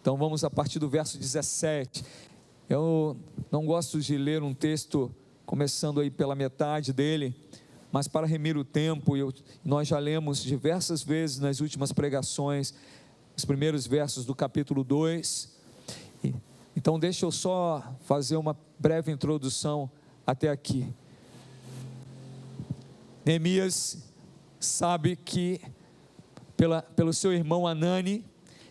Então vamos a partir do verso 17. Eu não gosto de ler um texto começando aí pela metade dele, mas para remir o tempo, nós já lemos diversas vezes nas últimas pregações, os primeiros versos do capítulo 2, então deixa eu só fazer uma breve introdução até aqui. Neemias sabe que, pelo seu irmão Hanani,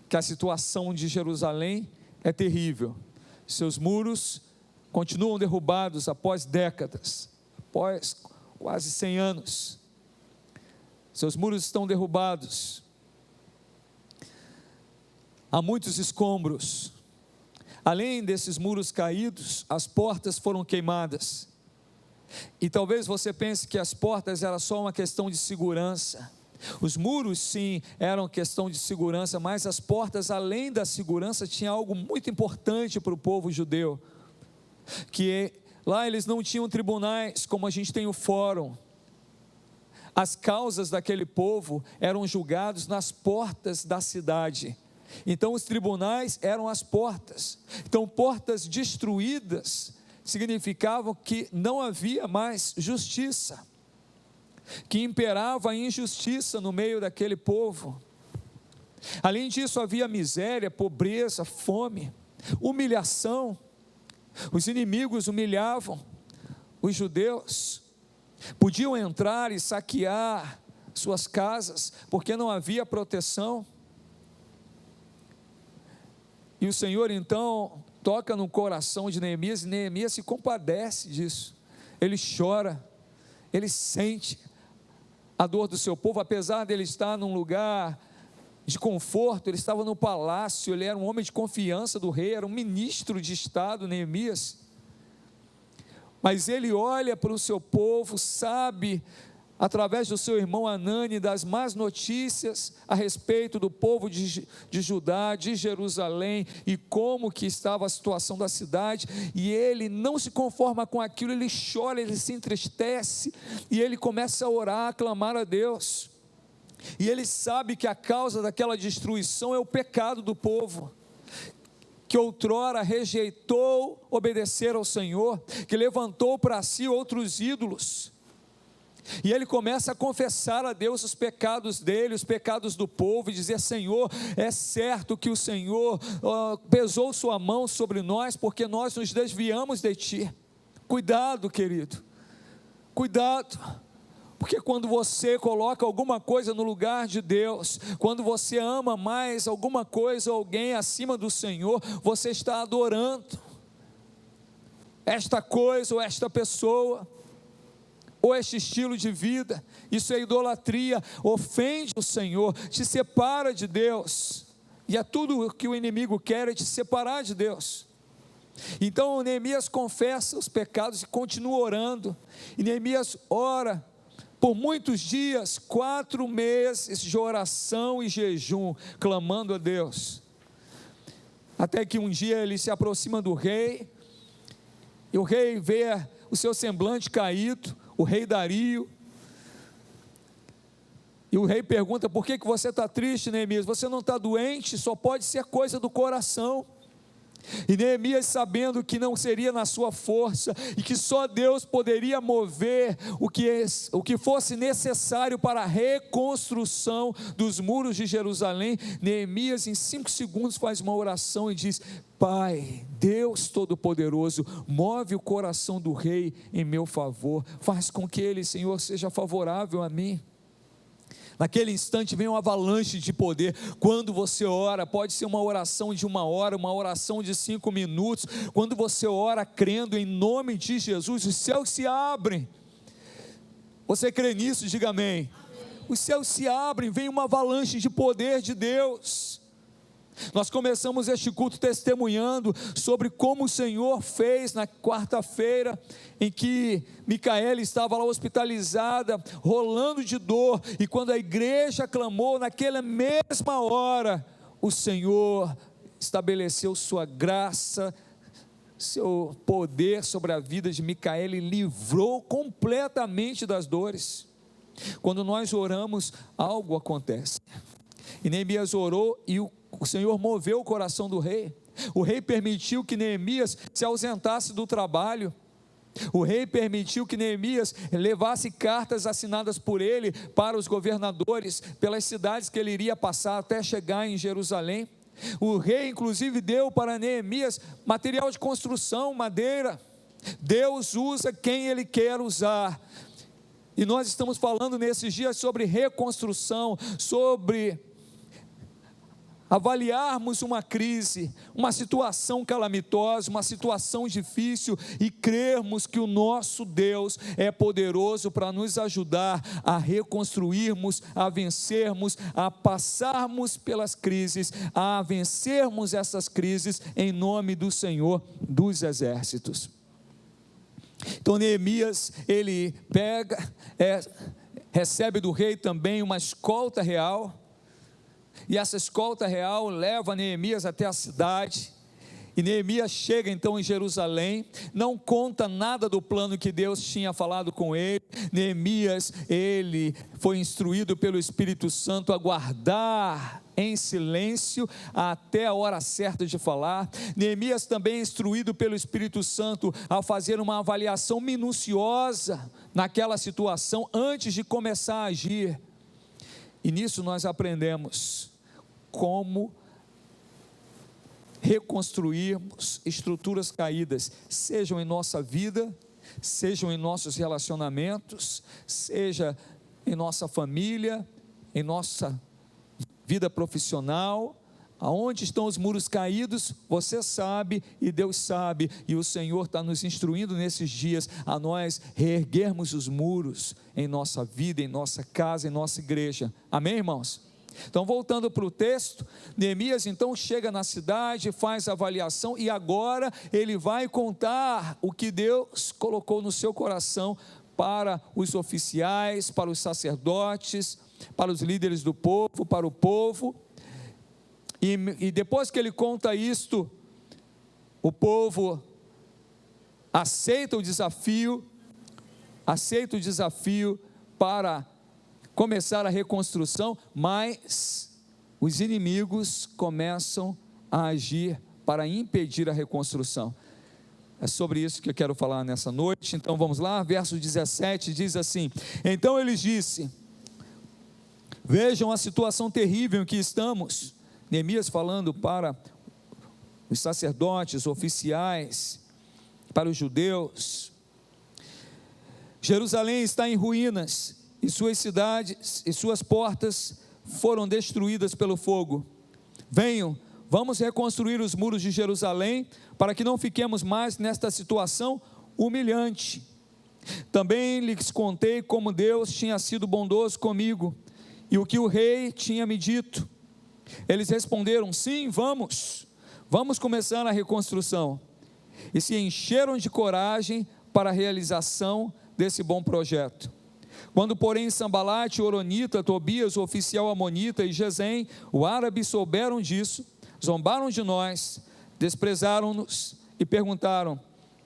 que a situação de Jerusalém é terrível, seus muros continuam derrubados após décadas, após quase 100 anos, seus muros estão derrubados, há muitos escombros, além desses muros caídos, as portas foram queimadas, e talvez você pense que as portas era só uma questão de segurança. Os muros sim eram questão de segurança, mas as portas, além da segurança, tinha algo muito importante para o povo judeu, que lá eles não tinham tribunais como a gente tem o fórum. As causas daquele povo eram julgados nas portas da cidade. Então os tribunais eram as portas. Então portas destruídas significavam que não havia mais justiça, que imperava a injustiça no meio daquele povo. Além disso, havia miséria, pobreza, fome, humilhação. Os inimigos humilhavam os judeus, podiam entrar e saquear suas casas, porque não havia proteção. E o Senhor então toca no coração de Neemias, e Neemias se compadece disso, ele chora, ele sente a dor do seu povo, apesar dele estar num lugar de conforto, ele estava no palácio, ele era um homem de confiança do rei, era um ministro de Estado, Neemias, mas ele olha para o seu povo, sabe, através do seu irmão Hanani, das más notícias a respeito do povo de Judá, de Jerusalém, e como que estava a situação da cidade, e ele não se conforma com aquilo, ele chora, ele se entristece, e ele começa a orar, a clamar a Deus, e ele sabe que a causa daquela destruição é o pecado do povo, que outrora rejeitou obedecer ao Senhor, que levantou para si outros ídolos, e ele começa a confessar a Deus os pecados dele, os pecados do povo, e dizer: Senhor, é certo que o Senhor pesou sua mão sobre nós, porque nós nos desviamos de ti. Cuidado, querido, cuidado, porque quando você coloca alguma coisa no lugar de Deus, quando você ama mais alguma coisa ou alguém acima do Senhor, você está adorando esta coisa ou esta pessoa, ou este estilo de vida. Isso é idolatria, ofende o Senhor, te separa de Deus, e é tudo o que o inimigo quer, é te separar de Deus. Então Neemias confessa os pecados e continua orando, e Neemias ora por muitos dias, 4 meses de oração e jejum, clamando a Deus, até que um dia ele se aproxima do rei, e o rei vê o seu semblante caído, o rei Dario, e o rei pergunta: por que você está triste, Neemias? Você não está doente? Só pode ser coisa do coração. E Neemias, sabendo que não seria na sua força, e que só Deus poderia mover o que fosse necessário para a reconstrução dos muros de Jerusalém, Neemias em 5 segundos faz uma oração e diz: Pai, Deus Todo-Poderoso, move o coração do rei em meu favor, faz com que ele, Senhor, seja favorável a mim. Naquele instante vem uma avalanche de poder. Quando você ora, pode ser uma oração de 1 hora, uma oração de 5 minutos, quando você ora crendo em nome de Jesus, os céus se abrem. Você crê nisso? Diga amém. Os céus se abrem, vem uma avalanche de poder de Deus. Nós começamos este culto testemunhando sobre como o Senhor fez na quarta-feira, em que Micaela estava lá hospitalizada, rolando de dor, e quando a igreja clamou, naquela mesma hora, o Senhor estabeleceu sua graça, seu poder sobre a vida de Micaela, e livrou completamente das dores. Quando nós oramos, algo acontece. E Neemias orou, e o o Senhor moveu o coração do rei. O rei permitiu que Neemias se ausentasse do trabalho. O rei permitiu que Neemias levasse cartas assinadas por ele para os governadores, pelas cidades que ele iria passar até chegar em Jerusalém. O rei inclusive deu para Neemias material de construção, madeira. Deus usa quem Ele quer usar. E nós estamos falando nesses dias sobre reconstrução, sobre avaliarmos uma crise, uma situação calamitosa, uma situação difícil e crermos que o nosso Deus é poderoso para nos ajudar a reconstruirmos, a vencermos, a passarmos pelas crises, a vencermos essas crises em nome do Senhor dos Exércitos. Então Neemias, ele recebe do rei também uma escolta real. E essa escolta real leva Neemias até a cidade, e Neemias chega então em Jerusalém, não conta nada do plano que Deus tinha falado com ele. Neemias, ele foi instruído pelo Espírito Santo a guardar em silêncio até a hora certa de falar. Neemias também é instruído pelo Espírito Santo a fazer uma avaliação minuciosa naquela situação antes de começar a agir. E nisso nós aprendemos como reconstruirmos estruturas caídas, sejam em nossa vida, sejam em nossos relacionamentos, seja em nossa família, em nossa vida profissional. Aonde estão os muros caídos, você sabe e Deus sabe, e o Senhor está nos instruindo nesses dias a nós reerguermos os muros em nossa vida, em nossa casa, em nossa igreja. Amém, irmãos? Então, voltando para o texto, Neemias então chega na cidade, faz a avaliação, e agora ele vai contar o que Deus colocou no seu coração para os oficiais, para os sacerdotes, para os líderes do povo, para o povo. E depois que ele conta isto, o povo aceita o desafio para começar a reconstrução, mas os inimigos começam a agir para impedir a reconstrução. É sobre isso que eu quero falar nessa noite. Então vamos lá, verso 17 diz assim: então eles disse: vejam a situação terrível em que estamos. Neemias falando para os sacerdotes, oficiais, para os judeus. Jerusalém está em ruínas, e suas cidades e suas portas foram destruídas pelo fogo. Venham, vamos reconstruir os muros de Jerusalém, para que não fiquemos mais nesta situação humilhante. Também lhes contei como Deus tinha sido bondoso comigo, e o que o rei tinha me dito. Eles responderam: sim, vamos começar a reconstrução. E se encheram de coragem para a realização desse bom projeto. Quando, porém, Sambalate, Oronita, Tobias, o oficial amonita, e Gesem, o árabe, souberam disso, zombaram de nós, desprezaram-nos e perguntaram: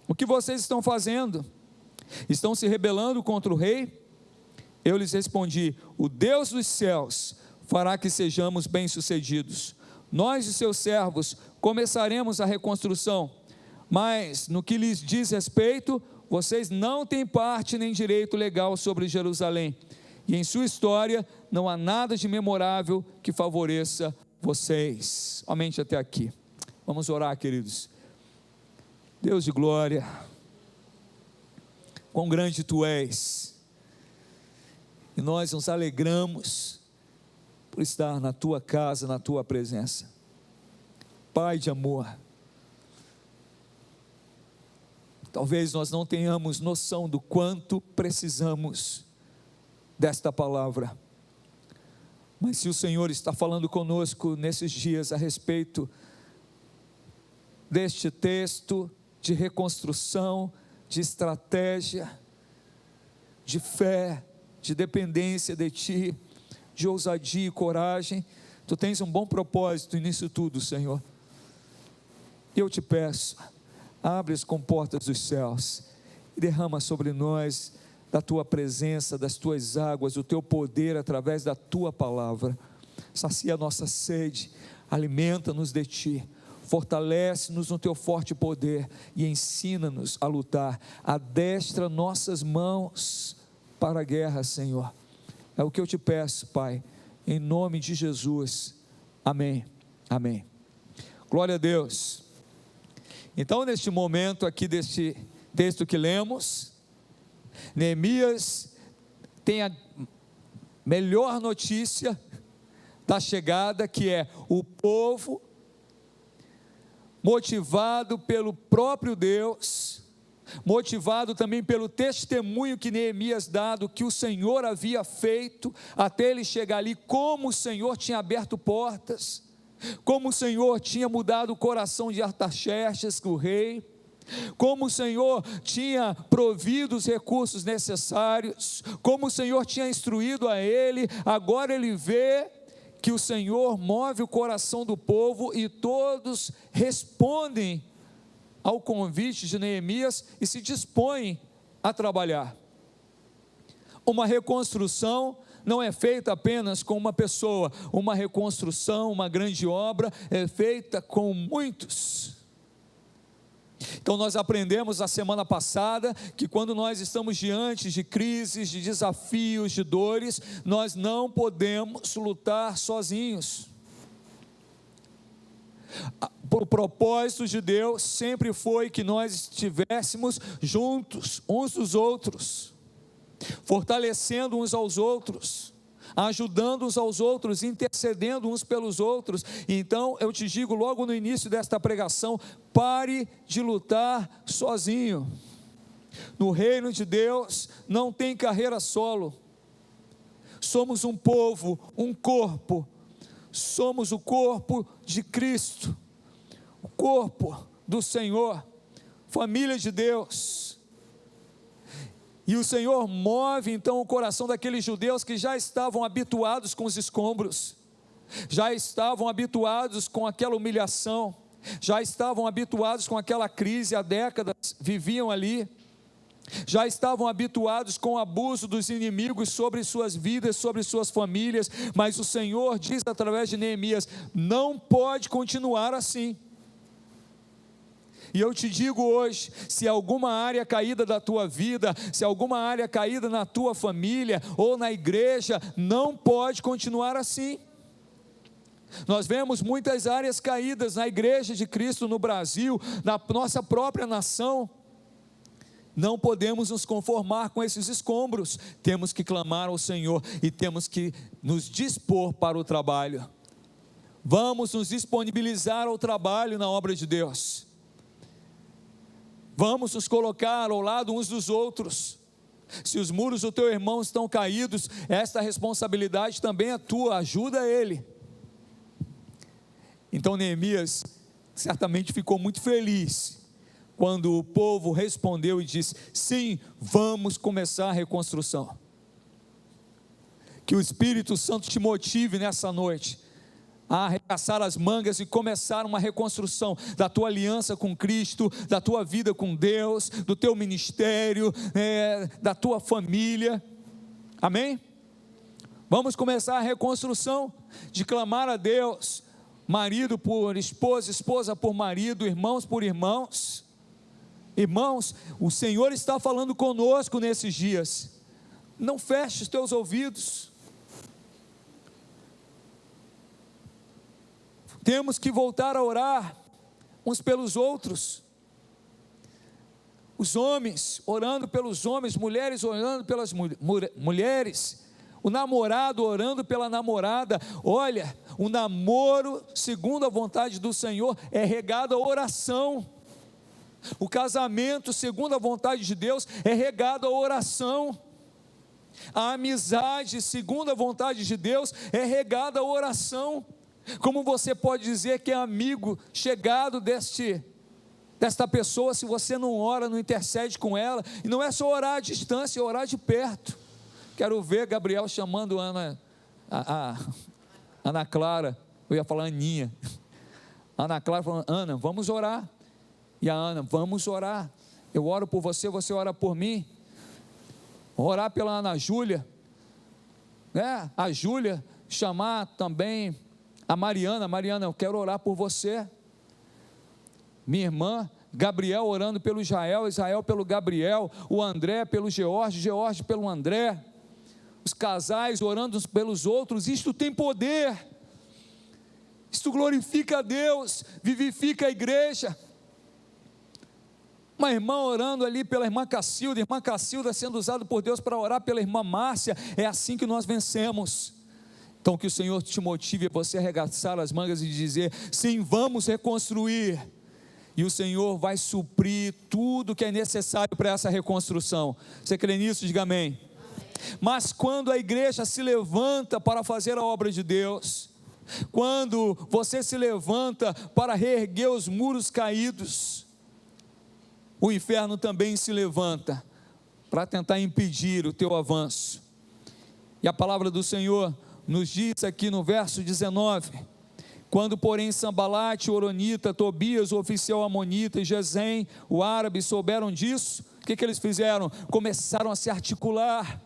o que vocês estão fazendo? Estão se rebelando contra o rei? Eu lhes respondi: o Deus dos céus fará que sejamos bem-sucedidos. Nós e seus servos começaremos a reconstrução, mas no que lhes diz respeito, vocês não têm parte nem direito legal sobre Jerusalém, e em sua história não há nada de memorável que favoreça vocês. Somente até aqui. Vamos orar, queridos. Deus de glória, quão grande Tu és, e nós nos alegramos por estar na Tua casa, na Tua presença. Pai de amor, talvez nós não tenhamos noção do quanto precisamos desta palavra, mas se o Senhor está falando conosco nesses dias a respeito deste texto de reconstrução, de estratégia, de fé, de dependência de Ti, de ousadia e coragem, Tu tens um bom propósito nisso tudo, Senhor. Eu te peço, abre as comportas dos céus e derrama sobre nós da Tua presença, das Tuas águas, o Teu poder através da Tua palavra. Sacia a nossa sede, alimenta-nos de Ti, fortalece-nos no Teu forte poder e ensina-nos a lutar, adestra nossas mãos para a guerra, Senhor. É o que eu te peço, Pai, em nome de Jesus, amém, amém. Glória a Deus. Então, neste momento aqui deste texto que lemos, Neemias tem a melhor notícia da chegada, que é o povo, motivado pelo próprio Deus, motivado também pelo testemunho que Neemias dá do que o Senhor havia feito, até ele chegar ali, como o Senhor tinha aberto portas, como o Senhor tinha mudado o coração de Artaxerxes, o rei, como o Senhor tinha provido os recursos necessários, como o Senhor tinha instruído a ele. Agora ele vê que o Senhor move o coração do povo e todos respondem ao convite de Neemias e se dispõem a trabalhar. Uma reconstrução não é feita apenas com uma pessoa, uma reconstrução, uma grande obra é feita com muitos. Então nós aprendemos na semana passada que quando nós estamos diante de crises, de desafios, de dores, nós não podemos lutar sozinhos. O propósito de Deus sempre foi que nós estivéssemos juntos uns dos outros, fortalecendo uns aos outros, ajudando uns aos outros, intercedendo uns pelos outros. Então eu te digo logo no início desta pregação: pare de lutar sozinho. No reino de Deus não tem carreira solo. Somos um povo, um corpo. Somos o corpo de Cristo, o corpo do Senhor, família de Deus. E o Senhor move então o coração daqueles judeus que já estavam habituados com os escombros, já estavam habituados com aquela humilhação, já estavam habituados com aquela crise, há décadas viviam ali, já estavam habituados com o abuso dos inimigos sobre suas vidas, sobre suas famílias, mas o Senhor diz através de Neemias: não pode continuar assim. E eu te digo hoje, se alguma área caída da tua vida, se alguma área caída na tua família ou na igreja, não pode continuar assim. Nós vemos muitas áreas caídas na igreja de Cristo no Brasil, na nossa própria nação. Não podemos nos conformar com esses escombros, temos que clamar ao Senhor e temos que nos dispor para o trabalho. Vamos nos disponibilizar ao trabalho na obra de Deus. Vamos nos colocar ao lado uns dos outros. Se os muros do teu irmão estão caídos, esta responsabilidade também é tua, ajuda ele. Então Neemias certamente ficou muito feliz quando o povo respondeu e disse: sim, vamos começar a reconstrução. Que o Espírito Santo te motive nessa noite a arregaçar as mangas e começar uma reconstrução da tua aliança com Cristo, da tua vida com Deus, do teu ministério, da tua família, amém? Vamos começar a reconstrução, de clamar a Deus, marido por esposa, esposa por marido, irmãos por irmãos. Irmãos, o Senhor está falando conosco nesses dias, não feche os teus ouvidos. Temos que voltar a orar uns pelos outros, os homens orando pelos homens, mulheres orando pelas mulheres, o namorado orando pela namorada. Olha, o namoro segundo a vontade do Senhor é regado a oração, o casamento segundo a vontade de Deus é regado a oração, a amizade segundo a vontade de Deus é regada a oração. Como você pode dizer que é amigo chegado desta pessoa, se você não ora, não intercede com ela? E não é só orar à distância, é orar de perto. Quero ver Gabriel chamando Ana Clara, eu ia falar Aninha, Ana Clara falando: Ana, vamos orar. E a Ana: vamos orar, eu oro por você, você ora por mim. Orar pela Ana Júlia, a Júlia chamar também a Mariana, eu quero orar por você. Minha irmã, Gabriel orando pelo Israel, Israel pelo Gabriel, o André pelo George, George pelo André, os casais orando uns pelos outros. Isto tem poder, isto glorifica a Deus, vivifica a igreja. Uma irmã orando ali pela irmã Cacilda sendo usada por Deus para orar pela irmã Márcia. É assim que nós vencemos. Então que o Senhor te motive a você arregaçar as mangas e dizer: sim, vamos reconstruir, e o Senhor vai suprir tudo que é necessário para essa reconstrução. Você crê nisso? Diga amém. Mas quando a igreja se levanta para fazer a obra de Deus, quando você se levanta para reerguer os muros caídos, o inferno também se levanta para tentar impedir o teu avanço. E a palavra do Senhor nos diz aqui no verso 19: quando porém Sambalate, o Horonita, Tobias, o oficial amonita, e Gesem, o árabe, souberam disso, o que eles fizeram? Começaram a se articular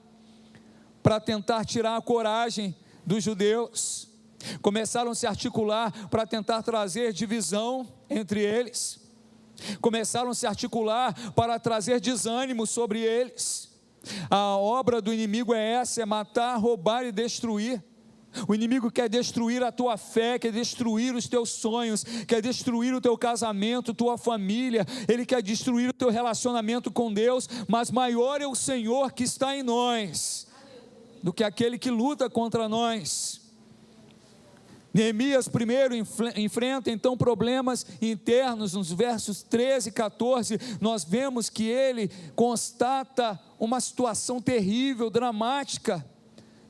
para tentar tirar a coragem dos judeus, começaram a se articular para tentar trazer divisão entre eles, começaram a se articular para trazer desânimo sobre eles. A obra do inimigo é essa: é matar, roubar e destruir. O inimigo quer destruir a tua fé, quer destruir os teus sonhos, quer destruir o teu casamento, tua família, ele quer destruir o teu relacionamento com Deus, mas maior é o Senhor que está em nós, do que aquele que luta contra nós. Neemias primeiro enfrenta então problemas internos. Nos versos 13 e 14, nós vemos que ele constata uma situação terrível, dramática,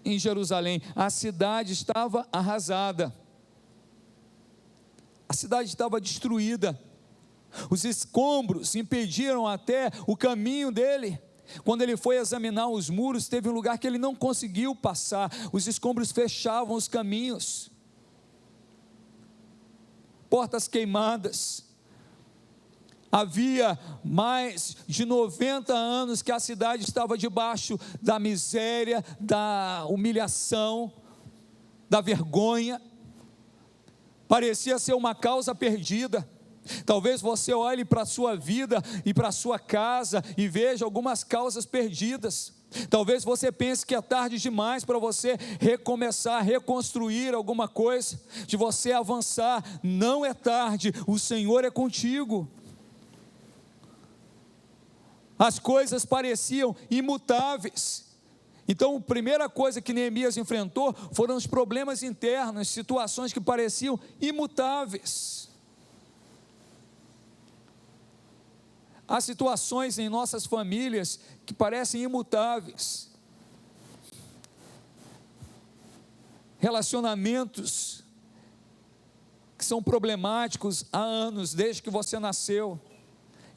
em Jerusalém. A cidade estava arrasada, a cidade estava destruída, os escombros impediram até o caminho dele. Quando ele foi examinar os muros, teve um lugar que ele não conseguiu passar, os escombros fechavam os caminhos, portas queimadas. Havia mais de 90 anos que a cidade estava debaixo da miséria, da humilhação, da vergonha. Parecia ser uma causa perdida. Talvez você olhe para a sua vida e para a sua casa e veja algumas causas perdidas. Talvez você pense que é tarde demais para você recomeçar, reconstruir alguma coisa, de você avançar. Não é tarde, o Senhor é contigo. As coisas pareciam imutáveis. Então a primeira coisa que Neemias enfrentou foram os problemas internos, situações que pareciam imutáveis. Há situações em nossas famílias que parecem imutáveis, relacionamentos que são problemáticos há anos, desde que você nasceu.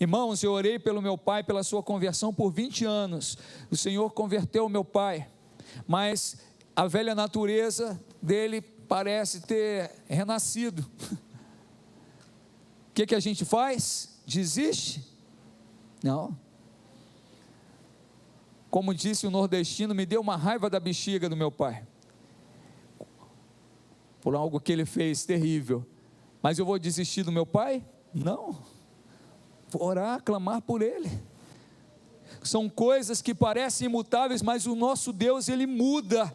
Irmãos, eu orei pelo meu pai, pela sua conversão por 20 anos, o Senhor converteu o meu pai, mas a velha natureza dele parece ter renascido. O que a gente faz? Desiste? Não. Como disse o nordestino, me deu uma raiva da bexiga do meu pai, por algo que ele fez terrível, mas eu vou desistir do meu pai? Não. Vou orar, clamar por ele. São coisas que parecem imutáveis, mas o nosso Deus, ele muda.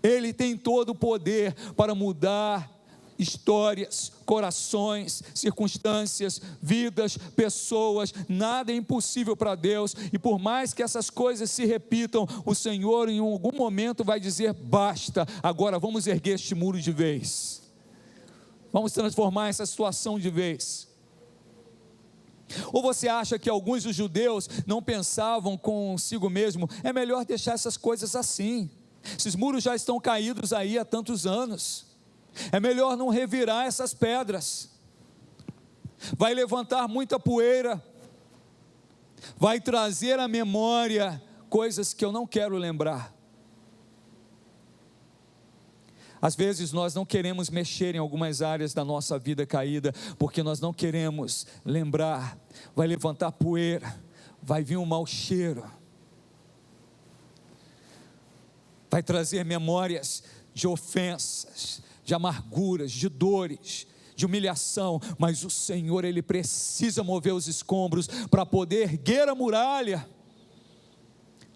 Ele tem todo o poder para mudar histórias, corações, circunstâncias, vidas, pessoas. Nada é impossível para Deus, e por mais que essas coisas se repitam, o Senhor em algum momento vai dizer: basta, agora vamos erguer este muro de vez, vamos transformar essa situação de vez. Ou você acha que alguns dos judeus não pensavam consigo mesmo: é melhor deixar essas coisas assim, esses muros já estão caídos aí há tantos anos, é melhor não revirar essas pedras, vai levantar muita poeira, vai trazer à memória coisas que eu não quero lembrar. Às vezes nós não queremos mexer em algumas áreas da nossa vida caída, porque nós não queremos lembrar. Vai levantar poeira, vai vir um mau cheiro, vai trazer memórias de ofensas, de amarguras, de dores, de humilhação, mas o Senhor, Ele precisa mover os escombros para poder erguer a muralha.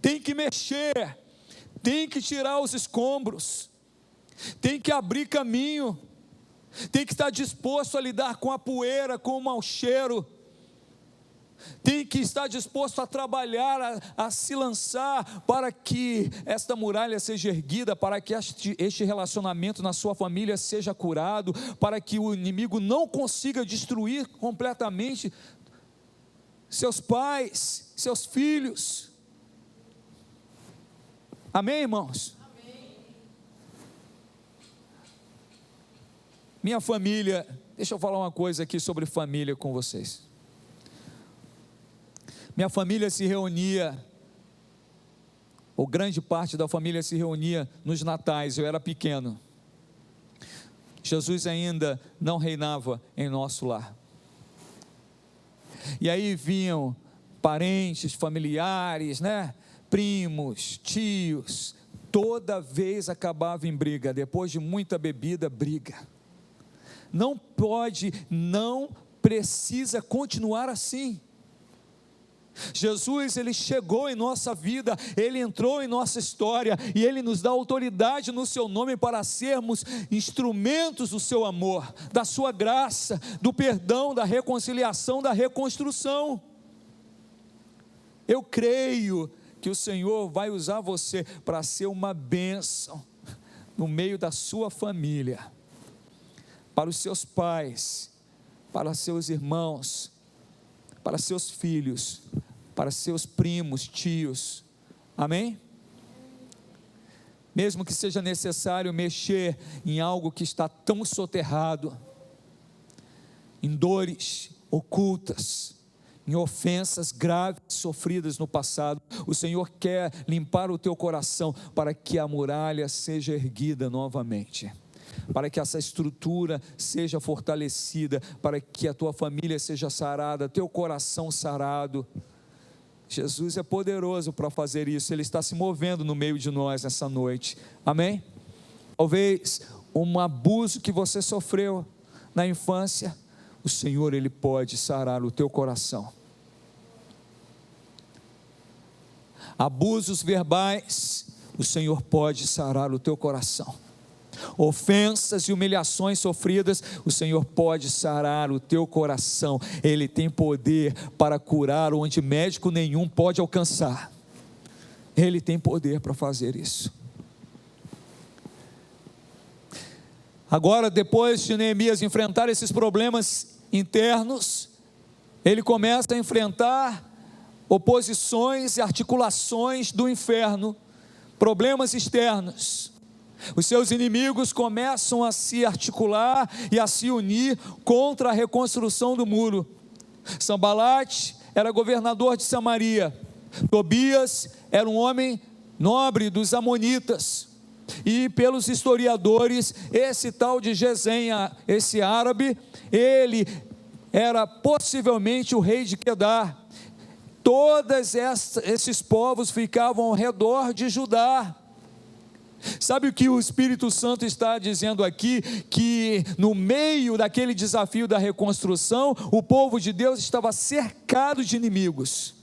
Tem que mexer, tem que tirar os escombros, tem que abrir caminho, tem que estar disposto a lidar com a poeira, com o mau cheiro, tem que estar disposto a trabalhar, a se lançar para que esta muralha seja erguida, para que este relacionamento na sua família seja curado, para que o inimigo não consiga destruir completamente seus pais, seus filhos. Amém, irmãos? Amém. Minha família, deixa eu falar uma coisa aqui sobre família com vocês. Minha família se reunia, ou grande parte da família se reunia nos natais, eu era pequeno. Jesus ainda não reinava em nosso lar. E aí vinham parentes, familiares, primos, tios, toda vez acabava em briga, depois de muita bebida, briga. Não pode, não precisa continuar assim. Jesus, Ele chegou em nossa vida, Ele entrou em nossa história, e Ele nos dá autoridade no seu nome para sermos instrumentos do seu amor, da sua graça, do perdão, da reconciliação, da reconstrução. Eu creio que o Senhor vai usar você para ser uma bênção no meio da sua família, para os seus pais, para seus irmãos, para seus filhos, para seus primos, tios, amém? Mesmo que seja necessário mexer em algo que está tão soterrado, em dores ocultas, em ofensas graves sofridas no passado, o Senhor quer limpar o teu coração para que a muralha seja erguida novamente, para que essa estrutura seja fortalecida, para que a tua família seja sarada, teu coração sarado. Jesus é poderoso para fazer isso, Ele está se movendo no meio de nós nessa noite, amém? Talvez um abuso que você sofreu na infância, o Senhor, Ele pode sarar o teu coração. Abusos verbais, o Senhor pode sarar o teu coração. Ofensas e humilhações sofridas, o Senhor pode sarar o teu coração. Ele tem poder para curar onde médico nenhum pode alcançar. Ele tem poder para fazer isso. Agora, depois de Neemias enfrentar esses problemas internos, ele começa a enfrentar oposições e articulações do inferno, problemas externos. Os seus inimigos começam a se articular e a se unir contra a reconstrução do muro. Sanbalate era governador de Samaria, Tobias era um homem nobre dos amonitas, e pelos historiadores, esse tal de Gesem, esse árabe, ele era possivelmente o rei de Quedar. Todos esses povos ficavam ao redor de Judá. Sabe o que o Espírito Santo está dizendo aqui? Que no meio daquele desafio da reconstrução, o povo de Deus estava cercado de inimigos.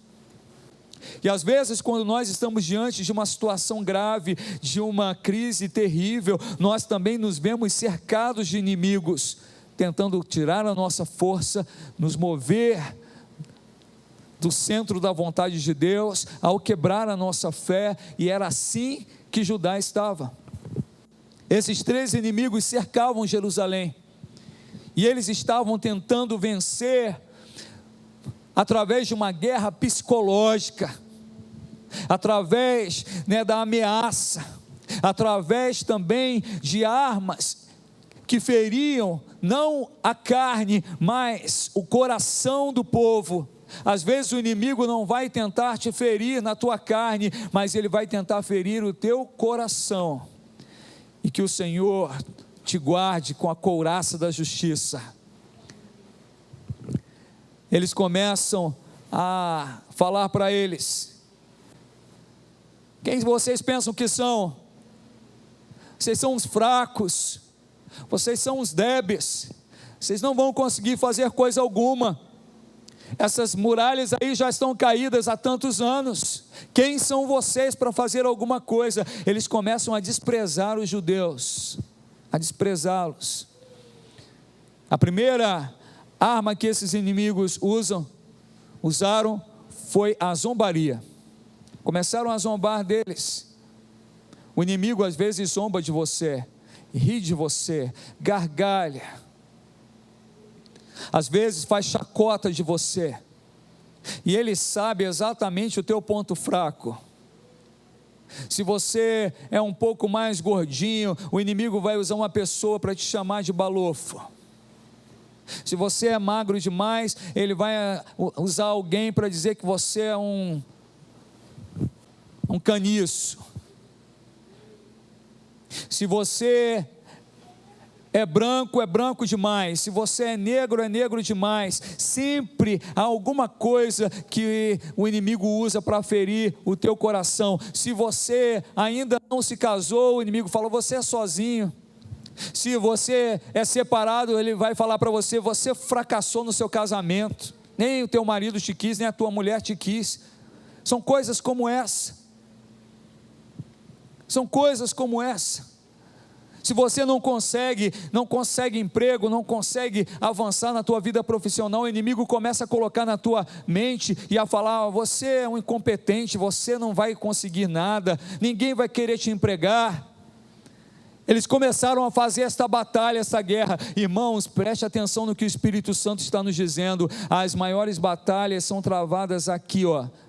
E às vezes, quando nós estamos diante de uma situação grave, de uma crise terrível, nós também nos vemos cercados de inimigos, tentando tirar a nossa força, nos mover do centro da vontade de Deus, ao quebrar a nossa fé, e era assim que Judá estava. Esses três inimigos cercavam Jerusalém, e eles estavam tentando vencer, através de uma guerra psicológica, através da ameaça, através também de armas, que feriam, não a carne, mas o coração do povo. Às vezes o inimigo não vai tentar te ferir na tua carne, mas ele vai tentar ferir o teu coração, e que o Senhor te guarde com a couraça da justiça. Eles começam a falar para eles: quem vocês pensam que são? Vocês são uns fracos, vocês são uns débeis, vocês não vão conseguir fazer coisa alguma, essas muralhas aí já estão caídas há tantos anos, quem são vocês para fazer alguma coisa? Eles começam a desprezar os judeus, a desprezá-los. A primeira arma que esses inimigos usaram foi a zombaria. Começaram a zombar deles. O inimigo às vezes zomba de você, ri de você, gargalha, às vezes faz chacota de você, e ele sabe exatamente o teu ponto fraco. Se você é um pouco mais gordinho, o inimigo vai usar uma pessoa para te chamar de balofo. Se você é magro demais, ele vai usar alguém para dizer que você é um caniço. Se você é branco demais. Se você é negro demais. Sempre há alguma coisa que o inimigo usa para ferir o teu coração. Se você ainda não se casou, o inimigo fala, você é sozinho. Se você é separado, ele vai falar para você, você fracassou no seu casamento. Nem o teu marido te quis, nem a tua mulher te quis. São coisas como essa. São coisas como essa. Se você não consegue emprego, não consegue avançar na tua vida profissional, o inimigo começa a colocar na tua mente e a falar, você é um incompetente, você não vai conseguir nada, ninguém vai querer te empregar. Eles começaram a fazer esta batalha, essa guerra. Irmãos, preste atenção no que o Espírito Santo está nos dizendo. As maiores batalhas são travadas aqui,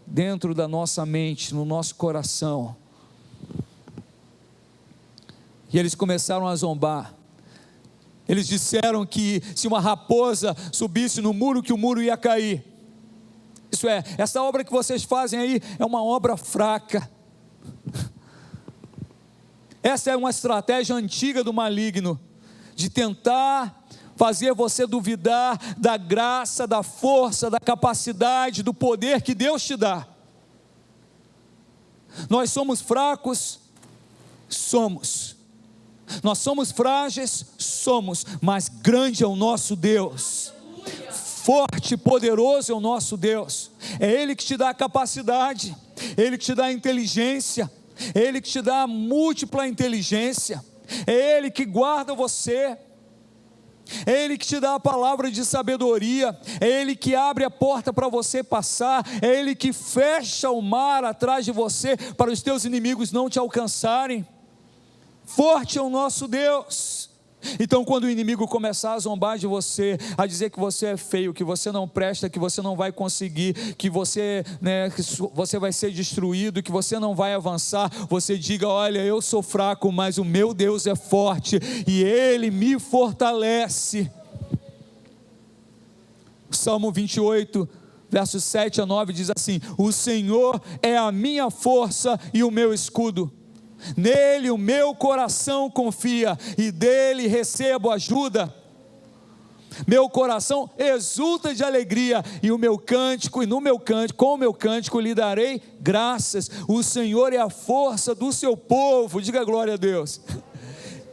dentro da nossa mente, no nosso coração. E eles começaram a zombar. Eles disseram que se uma raposa subisse no muro, que o muro ia cair. Isso é, essa obra que vocês fazem aí é uma obra fraca. Essa é uma estratégia antiga do maligno, de tentar fazer você duvidar da graça, da força, da capacidade, do poder que Deus te dá. Nós somos fracos? Somos. Nós somos frágeis? Somos, mas grande é o nosso Deus, forte e poderoso é o nosso Deus. É Ele que te dá a capacidade, Ele que te dá a inteligência, é Ele que te dá a múltipla inteligência, é Ele que guarda você, é Ele que te dá a palavra de sabedoria, é Ele que abre a porta para você passar, é Ele que fecha o mar atrás de você, para os teus inimigos não te alcançarem. Forte é o nosso Deus. Então quando o inimigo começar a zombar de você, a dizer que você é feio, que você não presta, que você não vai conseguir, que você vai ser destruído, que você não vai avançar, você diga, olha, eu sou fraco, mas o meu Deus é forte, e Ele me fortalece. Salmo 28, versos 7 a 9 diz assim, o Senhor é a minha força e o meu escudo, nele o meu coração confia, e dele recebo ajuda. Meu coração exulta de alegria, e com o meu cântico lhe darei graças. O Senhor é a força do seu povo, diga glória a Deus.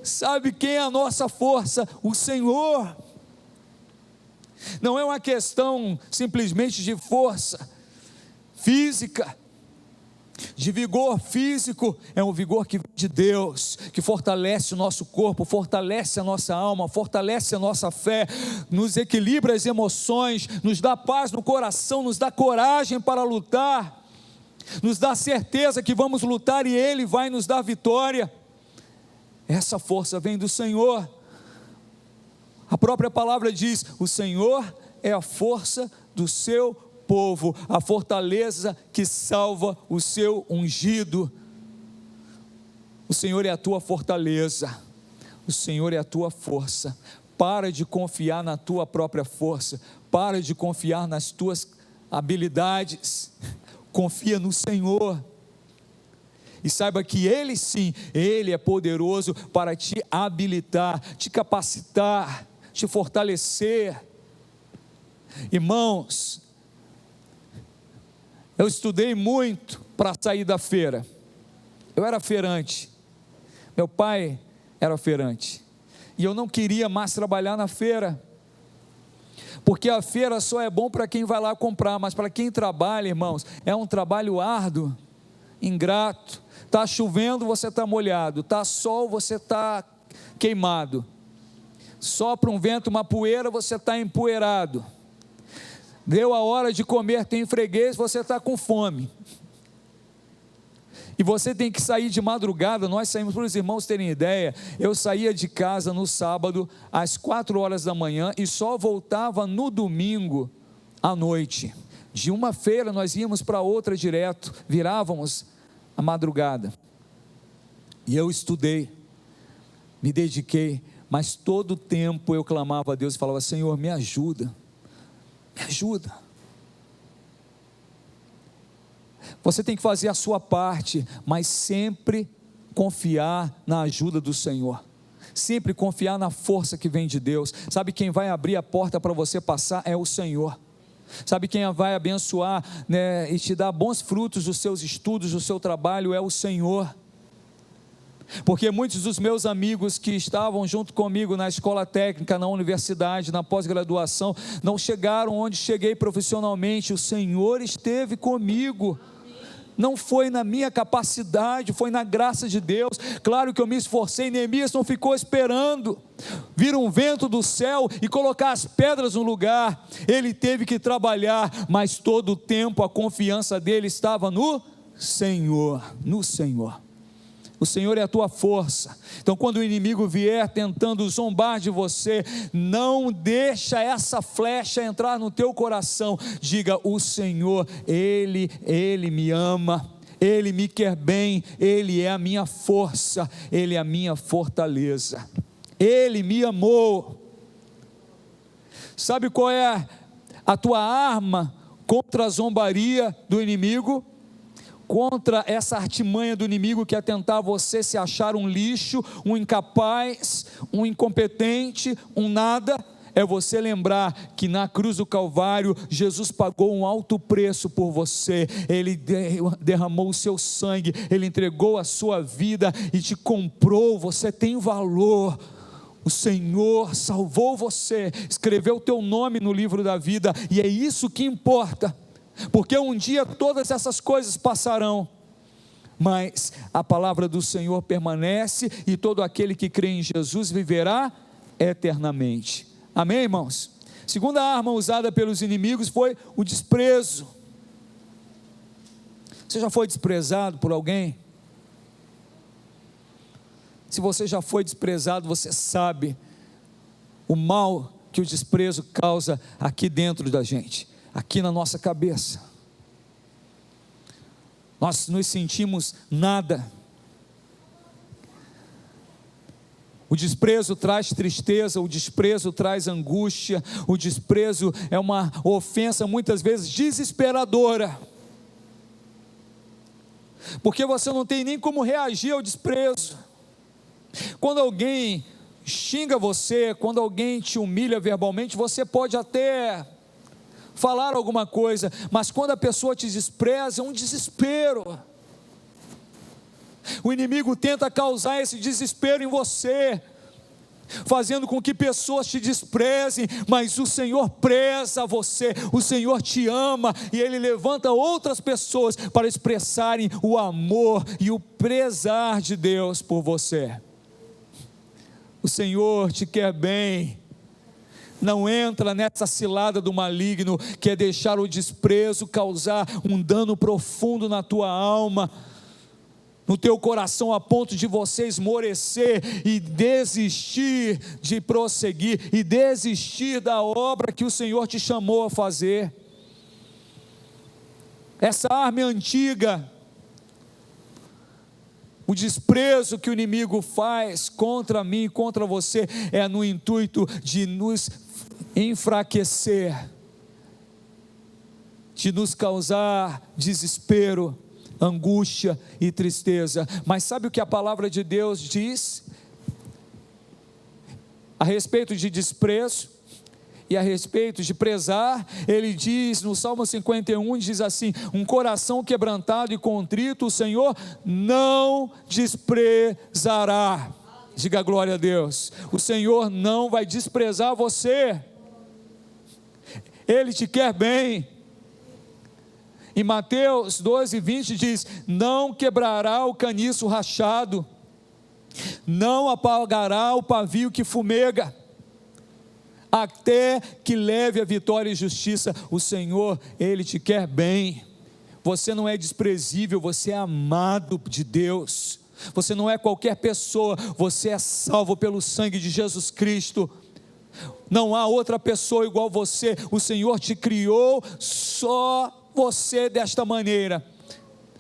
Sabe quem é a nossa força? O Senhor. Não é uma questão simplesmente de força física, de vigor físico, é um vigor que vem de Deus, que fortalece o nosso corpo, fortalece a nossa alma, fortalece a nossa fé, nos equilibra as emoções, nos dá paz no coração, nos dá coragem para lutar, nos dá certeza que vamos lutar e Ele vai nos dar vitória. Essa força vem do Senhor. A própria palavra diz, o Senhor é a força do seu povo, a fortaleza que salva o seu ungido. O Senhor é a tua fortaleza, o Senhor é a tua força. Para de confiar na tua própria força, para de confiar nas tuas habilidades, confia no Senhor, e saiba que Ele sim, Ele é poderoso para te habilitar, te capacitar, te fortalecer. Irmãos, eu estudei muito para sair da feira. Eu era feirante, meu pai era feirante, e eu não queria mais trabalhar na feira, porque a feira só é bom para quem vai lá comprar, mas para quem trabalha, irmãos, é um trabalho árduo, ingrato. Está chovendo, você está molhado, está sol, você está queimado, sopra um vento, uma poeira, você está empoeirado, deu a hora de comer, tem freguês, você está com fome, e você tem que sair de madrugada. Nós saímos, para os irmãos terem ideia, eu saía de casa no sábado, às 4 horas da manhã, e só voltava no domingo, à noite. De uma feira nós íamos para outra direto, virávamos a madrugada, e eu estudei, me dediquei, mas todo o tempo eu clamava a Deus e falava: Senhor, me ajuda, me ajuda. Você tem que fazer a sua parte, mas sempre confiar na ajuda do Senhor, sempre confiar na força que vem de Deus. Sabe quem vai abrir a porta para você passar? É o Senhor. Sabe quem vai abençoar, né, e te dar bons frutos dos seus estudos, do seu trabalho? É o Senhor. Porque muitos dos meus amigos que estavam junto comigo na escola técnica, na universidade, na pós-graduação, não chegaram onde cheguei profissionalmente. O Senhor esteve comigo. Não foi na minha capacidade, foi na graça de Deus. Claro que eu me esforcei. Neemias não ficou esperando vir um vento do céu e colocar as pedras no lugar. Ele teve que trabalhar, mas todo o tempo a confiança dele estava no Senhor, no Senhor. O Senhor é a tua força. Então, quando o inimigo vier tentando zombar de você, não deixa essa flecha entrar no teu coração. Diga: o Senhor, Ele me ama, Ele me quer bem, Ele é a minha força, Ele é a minha fortaleza, Ele me amou. Sabe qual é a tua arma contra a zombaria do inimigo? Contra essa artimanha do inimigo que é tentar você se achar um lixo, um incapaz, um incompetente, um nada? É você lembrar que na cruz do Calvário, Jesus pagou um alto preço por você. Ele derramou o seu sangue, Ele entregou a sua vida e te comprou. Você tem valor. O Senhor salvou você, escreveu o teu nome no livro da vida, e é isso que importa. Porque um dia todas essas coisas passarão, mas a palavra do Senhor permanece, e todo aquele que crê em Jesus viverá eternamente. Amém, irmãos? Segunda arma usada pelos inimigos foi o desprezo. Você já foi desprezado por alguém? Se você já foi desprezado, você sabe o mal que o desprezo causa aqui dentro da gente, aqui na nossa cabeça. Nós nos sentimos nada. O desprezo traz tristeza, o desprezo traz angústia, o desprezo é uma ofensa muitas vezes desesperadora, porque você não tem nem como reagir ao desprezo. Quando alguém xinga você, quando alguém te humilha verbalmente, você pode até falar alguma coisa, mas quando a pessoa te despreza, é um desespero. O inimigo tenta causar esse desespero em você, fazendo com que pessoas te desprezem, mas o Senhor preza você, o Senhor te ama, e Ele levanta outras pessoas para expressarem o amor e o prezar de Deus por você. O Senhor te quer bem. Não entra nessa cilada do maligno, que é deixar o desprezo causar um dano profundo na tua alma, no teu coração, a ponto de você esmorecer e desistir de prosseguir, e desistir da obra que o Senhor te chamou a fazer. Essa arma é antiga. O desprezo que o inimigo faz contra mim, contra você, é no intuito de nos enfraquecer, de nos causar desespero, angústia e tristeza. Mas sabe o que a palavra de Deus diz a respeito de desprezo e a respeito de prezar? Ele diz no Salmo 51, diz assim: um coração quebrantado e contrito o Senhor não desprezará. Diga glória a Deus. O Senhor não vai desprezar você. Ele te quer bem. Em Mateus 12:20 diz: não quebrará o caniço rachado, não apagará o pavio que fumega, até que leve a vitória e justiça. O Senhor, Ele te quer bem. Você não é desprezível, você é amado de Deus. Você não é qualquer pessoa, você é salvo pelo sangue de Jesus Cristo. Não há outra pessoa igual você. O Senhor te criou, só você desta maneira.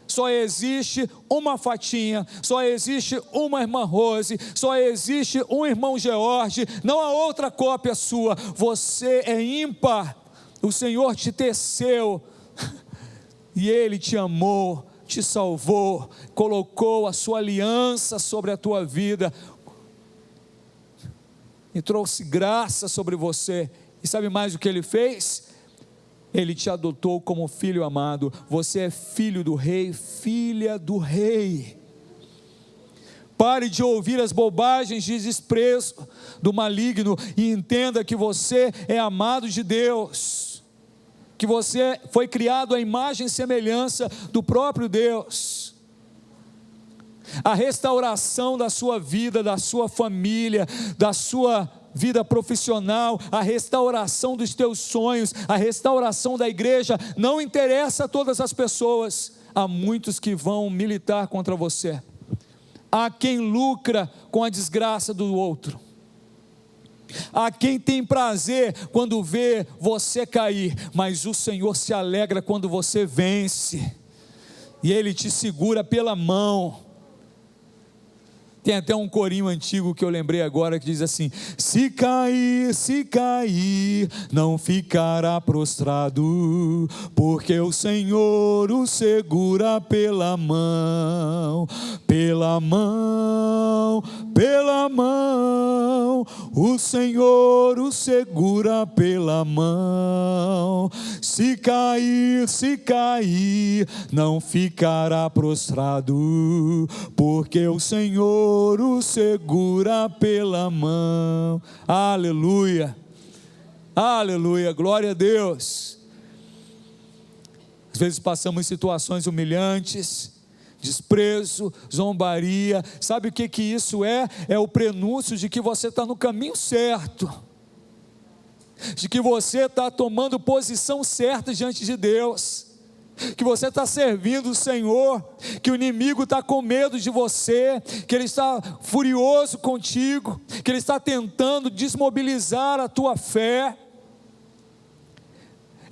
Só existe uma Fatinha, só existe uma irmã Rose, só existe um irmão George, não há outra cópia sua. Você é ímpar. O Senhor te teceu e Ele te amou, te salvou, colocou a sua aliança sobre a tua vida e trouxe graça sobre você. E sabe mais o que Ele fez? Ele te adotou como filho amado. Você é filho do rei, filha do rei. Pare de ouvir as bobagens de desprezo do maligno e entenda que você é amado de Deus, que você foi criado à imagem e semelhança do próprio Deus. A restauração da sua vida, da sua família, da sua vida profissional, a restauração dos teus sonhos, a restauração da igreja, não interessa a todas as pessoas. Há muitos que vão militar contra você. Há quem lucra com a desgraça do outro. Há quem tem prazer quando vê você cair, mas o Senhor se alegra quando você vence, e Ele te segura pela mão. Tem até um corinho antigo que eu lembrei agora que diz assim: se cair, não ficará prostrado, porque o Senhor o segura pela mão, pela mão, pela mão, o Senhor o segura pela mão. Se cair, não ficará prostrado, porque o Senhor o segura pela mão. Aleluia, aleluia, glória a Deus. Às vezes passamos situações humilhantes, desprezo, zombaria. Sabe o que isso é? É o prenúncio de que você está no caminho certo, de que você está tomando posição certa diante de Deus, que você está servindo o Senhor, que o inimigo está com medo de você, que ele está furioso contigo, que ele está tentando desmobilizar a tua fé.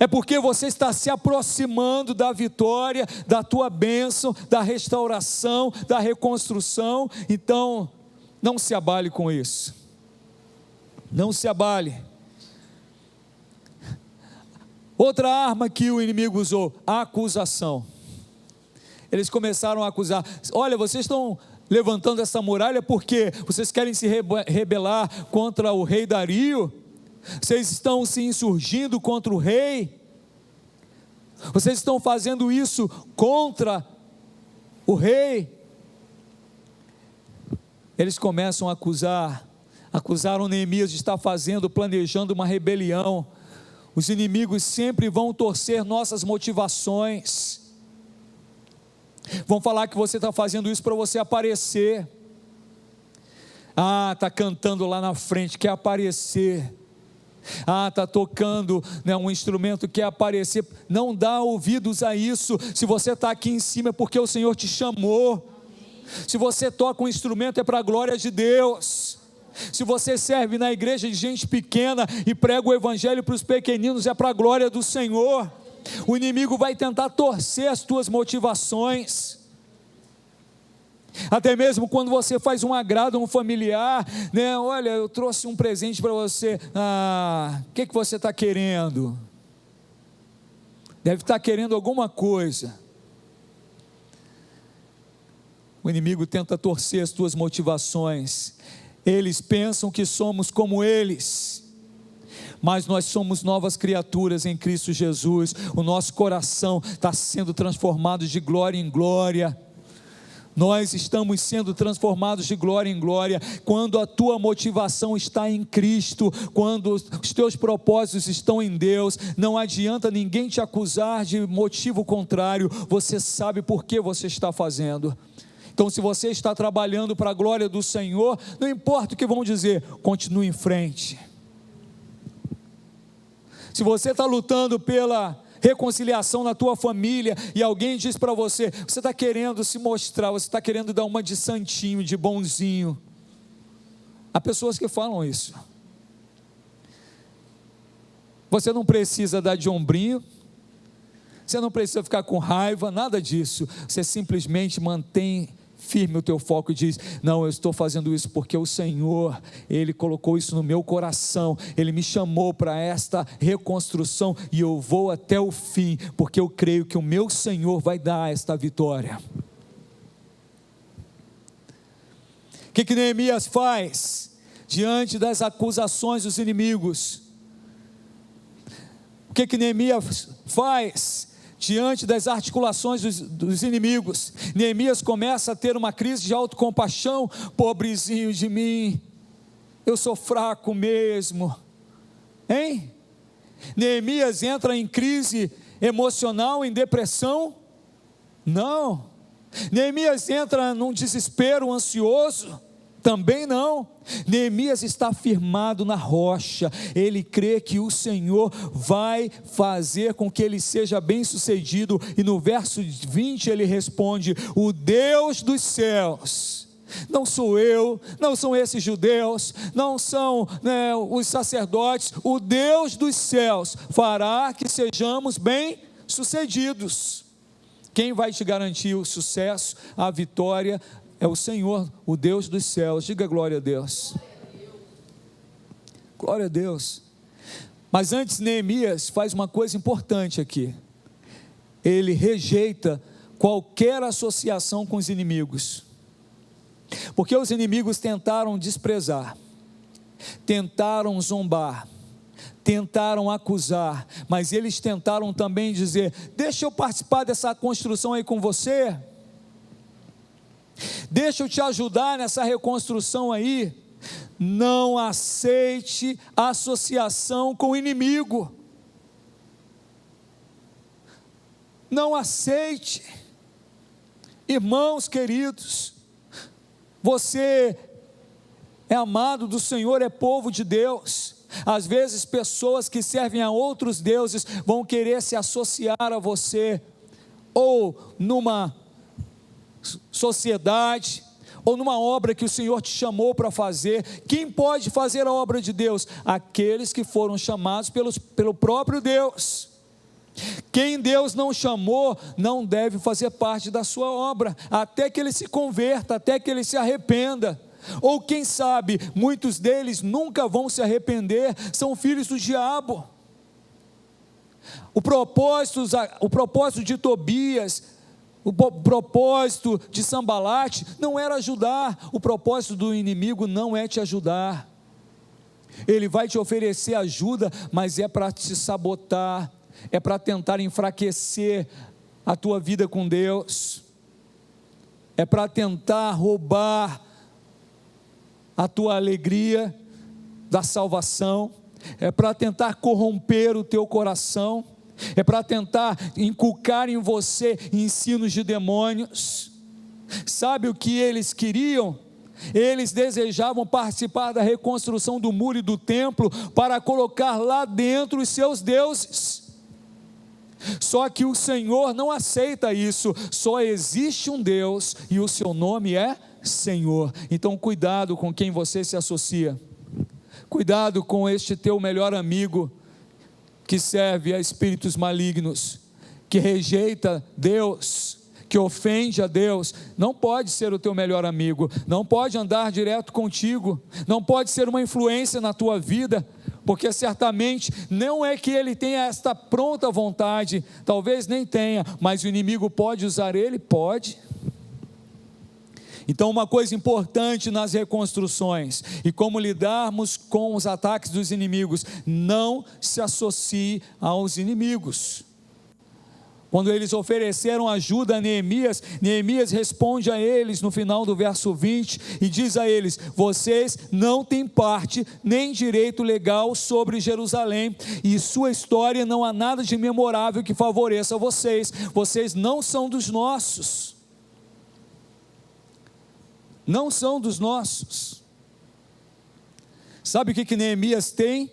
É porque você está se aproximando da vitória, da tua bênção, da restauração, da reconstrução. Então, não se abale com isso, não se abale. Outra arma que o inimigo usou, a acusação. Eles começaram a acusar: olha, vocês estão levantando essa muralha porque vocês querem se rebelar contra o rei Dario? Vocês estão se insurgindo contra o rei? Vocês estão fazendo isso contra o rei? Eles começam a acusaram Neemias de estar planejando uma rebelião. Os inimigos sempre vão torcer nossas motivações, vão falar que você está fazendo isso para você aparecer. Está cantando lá na frente, quer aparecer. Está tocando, né, um instrumento, quer aparecer. Não dá ouvidos a isso. Se você está aqui em cima é porque o Senhor te chamou. Se você toca um instrumento é para a glória de Deus. Se você serve na igreja de gente pequena e prega o evangelho para os pequeninos, é para a glória do Senhor. O inimigo vai tentar torcer as tuas motivações, até mesmo quando você faz um agrado a um familiar, né? Olha, eu trouxe um presente para você. O que você está querendo? Deve estar querendo alguma coisa. O inimigo tenta torcer as tuas motivações. Eles pensam que somos como eles, mas nós somos novas criaturas em Cristo Jesus. O nosso coração está sendo transformado de glória em glória. Nós estamos sendo transformados de glória em glória, quando a tua motivação está em Cristo, quando os teus propósitos estão em Deus. Não adianta ninguém te acusar de motivo contrário, você sabe por que você está fazendo. Então, se você está trabalhando para a glória do Senhor, não importa o que vão dizer, continue em frente. Se você está lutando pela reconciliação na tua família, e alguém diz para você, você está querendo se mostrar, você está querendo dar uma de santinho, de bonzinho. Há pessoas que falam isso. Você não precisa dar de ombrinho, você não precisa ficar com raiva, nada disso. Você simplesmente mantém firme o teu foco e diz, não, eu estou fazendo isso porque o Senhor, Ele colocou isso no meu coração, Ele me chamou para esta reconstrução, e eu vou até o fim, porque eu creio que o meu Senhor vai dar esta vitória. O que Neemias faz diante das acusações dos inimigos? O que Neemias faz diante das articulações dos inimigos? Neemias começa a ter uma crise de autocompaixão. Pobrezinho de mim, eu sou fraco mesmo, hein? Neemias entra em crise emocional, em depressão? Não. Neemias entra num desespero ansioso? Também não. Neemias está firmado na rocha, ele crê que o Senhor vai fazer com que ele seja bem sucedido, e no verso 20 ele responde, o Deus dos céus, não sou eu, não são esses judeus, não são os sacerdotes, o Deus dos céus fará que sejamos bem sucedidos. Quem vai te garantir o sucesso, a vitória, é o Senhor, o Deus dos céus. Diga glória a Deus. Glória a Deus. Mas antes, Neemias faz uma coisa importante aqui. Ele rejeita qualquer associação com os inimigos, porque os inimigos tentaram desprezar, tentaram zombar, tentaram acusar, mas eles tentaram também dizer, deixa eu participar dessa construção aí com você, deixa eu te ajudar nessa reconstrução aí. Não aceite associação com o inimigo, não aceite. Irmãos queridos, você é amado do Senhor, é povo de Deus. Às vezes pessoas que servem a outros deuses vão querer se associar a você, ou numa sociedade, ou numa obra que o Senhor te chamou para fazer. Quem pode fazer a obra de Deus? Aqueles que foram chamados pelo próprio Deus. Quem Deus não chamou, não deve fazer parte da sua obra, até que ele se converta, até que ele se arrependa. Ou quem sabe, muitos deles nunca vão se arrepender, são filhos do diabo. O propósito de Tobias, o propósito de Sambalate não era ajudar. O propósito do inimigo não é te ajudar. Ele vai te oferecer ajuda, mas é para te sabotar, é para tentar enfraquecer a tua vida com Deus, é para tentar roubar a tua alegria da salvação, é para tentar corromper o teu coração, é para tentar inculcar em você ensinos de demônios. Sabe o que eles queriam? Eles desejavam participar da reconstrução do muro e do templo, para colocar lá dentro os seus deuses. Só que o Senhor não aceita isso. Só existe um Deus, e o seu nome é Senhor. Então cuidado com quem você se associa, cuidado com este teu melhor amigo, que serve a espíritos malignos, que rejeita Deus, que ofende a Deus. Não pode ser o teu melhor amigo, não pode andar direto contigo, não pode ser uma influência na tua vida, porque certamente não é que ele tenha esta pronta vontade, talvez nem tenha, mas o inimigo pode usar ele, pode. Então, uma coisa importante nas reconstruções, e como lidarmos com os ataques dos inimigos: não se associe aos inimigos. Quando eles ofereceram ajuda a Neemias, Neemias responde a eles no final do verso 20 e diz a eles: vocês não têm parte nem direito legal sobre Jerusalém, e sua história não há nada de memorável que favoreça vocês. Vocês não são dos nossos. Não são dos nossos. Sabe o que Neemias tem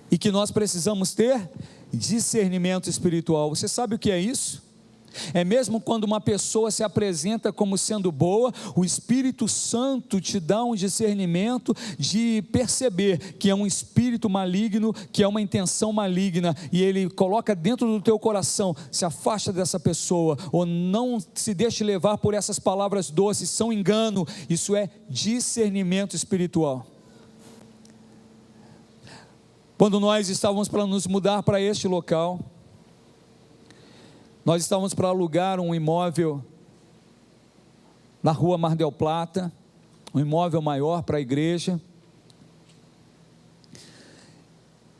e que nós precisamos ter? Discernimento espiritual. Você sabe o que é isso? É mesmo quando uma pessoa se apresenta como sendo boa, o Espírito Santo te dá um discernimento de perceber que é um espírito maligno, que é uma intenção maligna, e ele coloca dentro do teu coração: se afasta dessa pessoa, ou não se deixe levar por essas palavras doces, são engano. Isso é discernimento espiritual. Quando nós estávamos para nos mudar para este local, nós estávamos para alugar um imóvel na rua Mar del Plata, um imóvel maior para a igreja,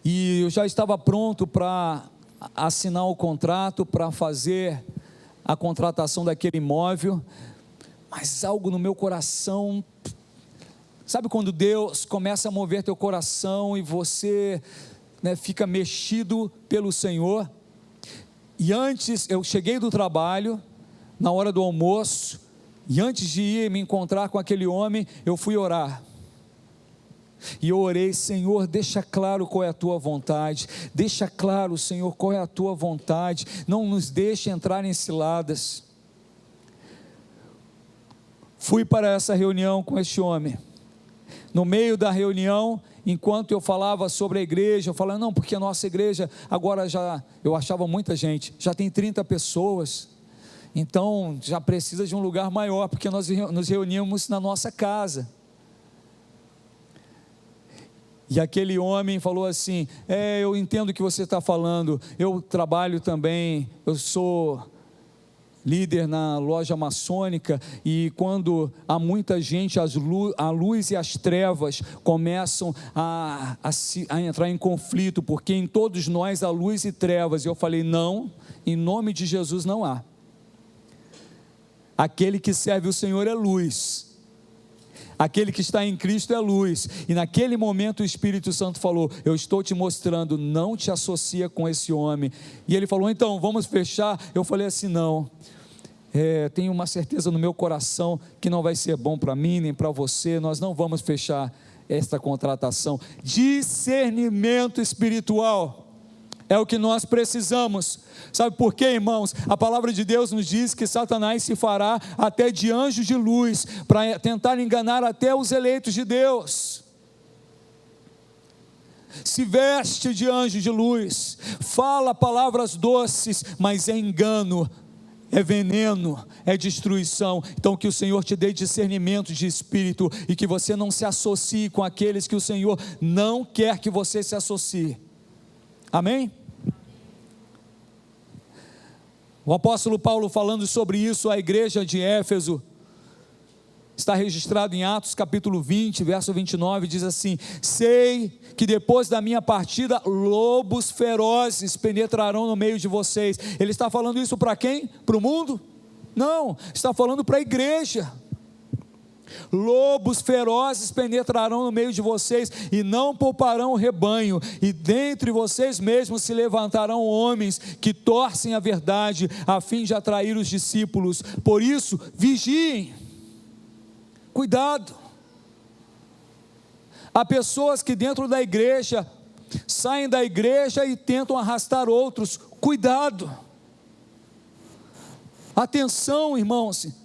e eu já estava pronto para assinar o contrato, para fazer a contratação daquele imóvel, mas algo no meu coração, sabe quando Deus começa a mover teu coração e você, fica mexido pelo Senhor? E antes, eu cheguei do trabalho, na hora do almoço, e antes de ir me encontrar com aquele homem, eu fui orar. E eu orei: Senhor, deixa claro qual é a tua vontade, deixa claro, Senhor, qual é a tua vontade, não nos deixe entrar em ciladas. Fui para essa reunião com este homem. No meio da reunião, enquanto eu falava sobre a igreja, eu falava: não, porque a nossa igreja agora eu achava muita gente, já tem 30 pessoas, então já precisa de um lugar maior, porque nós nos reuníamos na nossa casa. E aquele homem falou assim: eu entendo o que você está falando, eu trabalho também, eu sou líder na loja maçônica, e quando há muita gente, a luz e as trevas começam a entrar em conflito, porque em todos nós há luz e trevas. E eu falei: não, em nome de Jesus não há. Aquele que serve o Senhor é luz, aquele que está em Cristo é luz. E naquele momento o Espírito Santo falou: eu estou te mostrando, não te associa com esse homem. E ele falou: então vamos fechar? Eu falei assim: não, tenho uma certeza no meu coração que não vai ser bom para mim nem para você, nós não vamos fechar esta contratação. Discernimento espiritual é o que nós precisamos. Sabe por quê, irmãos? A palavra de Deus nos diz que Satanás se fará até de anjo de luz, para tentar enganar até os eleitos de Deus. Se veste de anjo de luz, fala palavras doces, mas é engano, é veneno, é destruição. Então que o Senhor te dê discernimento de espírito, e que você não se associe com aqueles que o Senhor não quer que você se associe. Amém? O apóstolo Paulo, falando sobre isso à igreja de Éfeso, está registrado em Atos capítulo 20, verso 29, diz assim: sei que depois da minha partida, lobos ferozes penetrarão no meio de vocês. Ele está falando isso para quem? Para o mundo? Não, está falando para a igreja. Lobos ferozes penetrarão no meio de vocês, e não pouparão o rebanho, e dentre vocês mesmos se levantarão homens que torcem a verdade, a fim de atrair os discípulos. Por isso, vigiem, cuidado. Há pessoas que dentro da igreja saem da igreja e tentam arrastar outros. Cuidado, atenção, irmãos.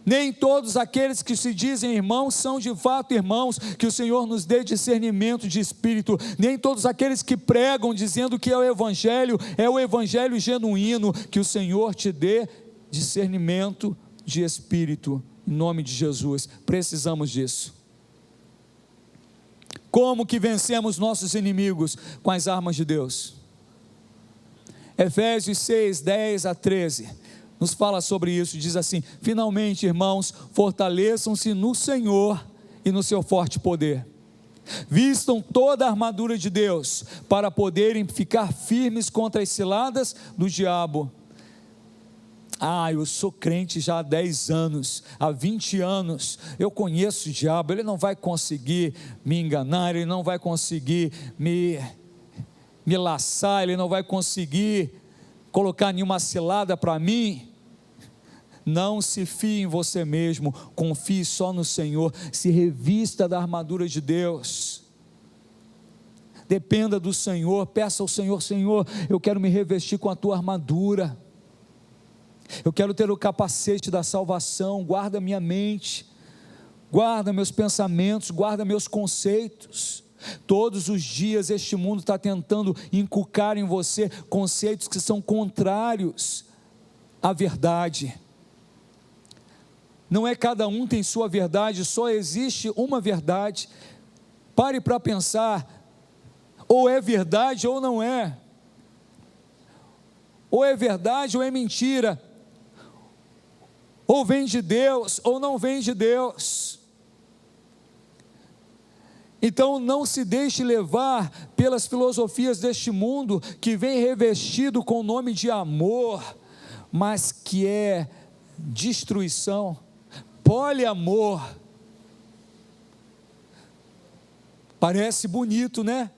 Nem todos aqueles que se dizem irmãos são de fato irmãos. Que o Senhor nos dê discernimento de espírito. Nem todos aqueles que pregam dizendo que é o evangelho genuíno. Que o Senhor te dê discernimento de espírito, em nome de Jesus. Precisamos disso. Como que vencemos nossos inimigos? Com as armas de Deus. Efésios 6, 10 a 13 nos fala sobre isso. Diz assim: finalmente, irmãos, fortaleçam-se no Senhor e no seu forte poder. Vistam toda a armadura de Deus, para poderem ficar firmes contra as ciladas do diabo. Eu sou crente já há 10 anos, há 20 anos, eu conheço o diabo, ele não vai conseguir me enganar, ele não vai conseguir me laçar, ele não vai conseguir colocar nenhuma cilada para mim. Não se fie em você mesmo, confie só no Senhor, se revista da armadura de Deus, dependa do Senhor, peça ao Senhor: Senhor, eu quero me revestir com a tua armadura, eu quero ter o capacete da salvação. Guarda minha mente, guarda meus pensamentos, guarda meus conceitos. Todos os dias este mundo está tentando inculcar em você conceitos que são contrários à verdade. Não é cada um tem sua verdade, só existe uma verdade. Pare para pensar, ou é verdade ou não é, ou é verdade ou é mentira, ou vem de Deus ou não vem de Deus. Então não se deixe levar pelas filosofias deste mundo, que vem revestido com o nome de amor, mas que é destruição. Poliamor, parece bonito, né?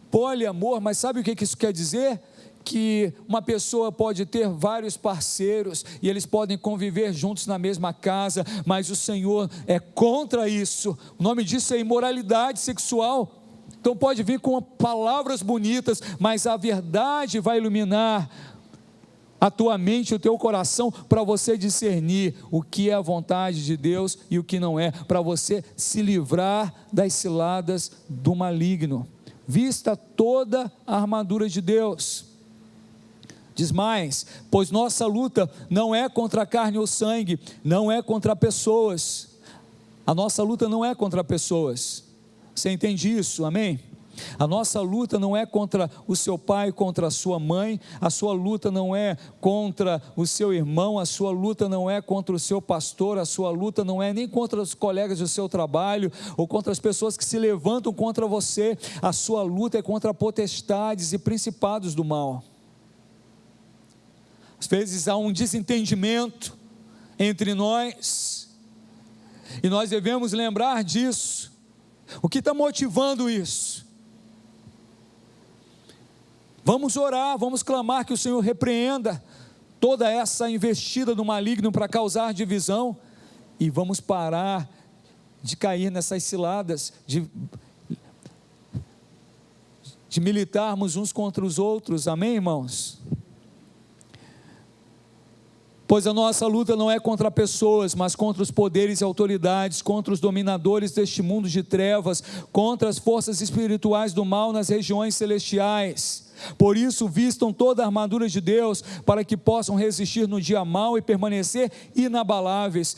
Poliamor, mas sabe o que isso quer dizer? Que uma pessoa pode ter vários parceiros e eles podem conviver juntos na mesma casa, mas o Senhor é contra isso. O nome disso é imoralidade sexual. Então pode vir com palavras bonitas, mas a verdade vai iluminar a tua mente, o teu coração, para você discernir o que é a vontade de Deus e o que não é, para você se livrar das ciladas do maligno. Vista toda a armadura de Deus. Diz mais: pois nossa luta não é contra a carne ou sangue, não é contra pessoas. A nossa luta não é contra pessoas. Você entende isso? Amém? A nossa luta não é contra o seu pai, contra a sua mãe, a sua luta não é contra o seu irmão, a sua luta não é contra o seu pastor, a sua luta não é nem contra os colegas do seu trabalho, ou contra as pessoas que se levantam contra você. A sua luta é contra potestades e principados do mal. Às vezes há um desentendimento entre nós, e nós devemos lembrar disso. O que está motivando isso? Vamos orar, vamos clamar que o Senhor repreenda toda essa investida do maligno para causar divisão, e vamos parar de cair nessas ciladas, de militarmos uns contra os outros. Amém, irmãos? Pois a nossa luta não é contra pessoas, mas contra os poderes e autoridades, contra os dominadores deste mundo de trevas, contra as forças espirituais do mal nas regiões celestiais. Por isso vistam toda a armadura de Deus, para que possam resistir no dia mau e permanecer inabaláveis.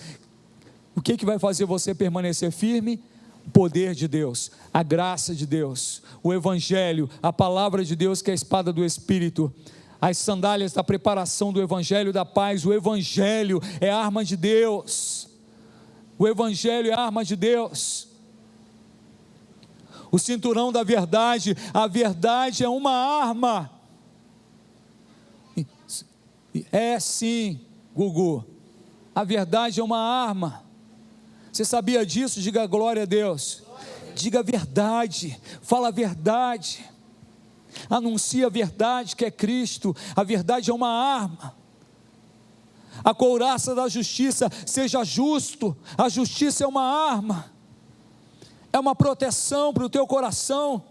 O que vai fazer você permanecer firme? O poder de Deus, a graça de Deus, o Evangelho, a palavra de Deus, que é a espada do Espírito, as sandálias da preparação do Evangelho da paz. O Evangelho é a arma de Deus, o Evangelho é a arma de Deus. O cinturão da verdade, a verdade é uma arma. É sim, Gugu, a verdade é uma arma. Você sabia disso? Diga glória a Deus. Diga a verdade, fala a verdade, anuncia a verdade, que é Cristo. A verdade é uma arma. A couraça da justiça, seja justo. A justiça é uma arma, é uma proteção para o teu coração.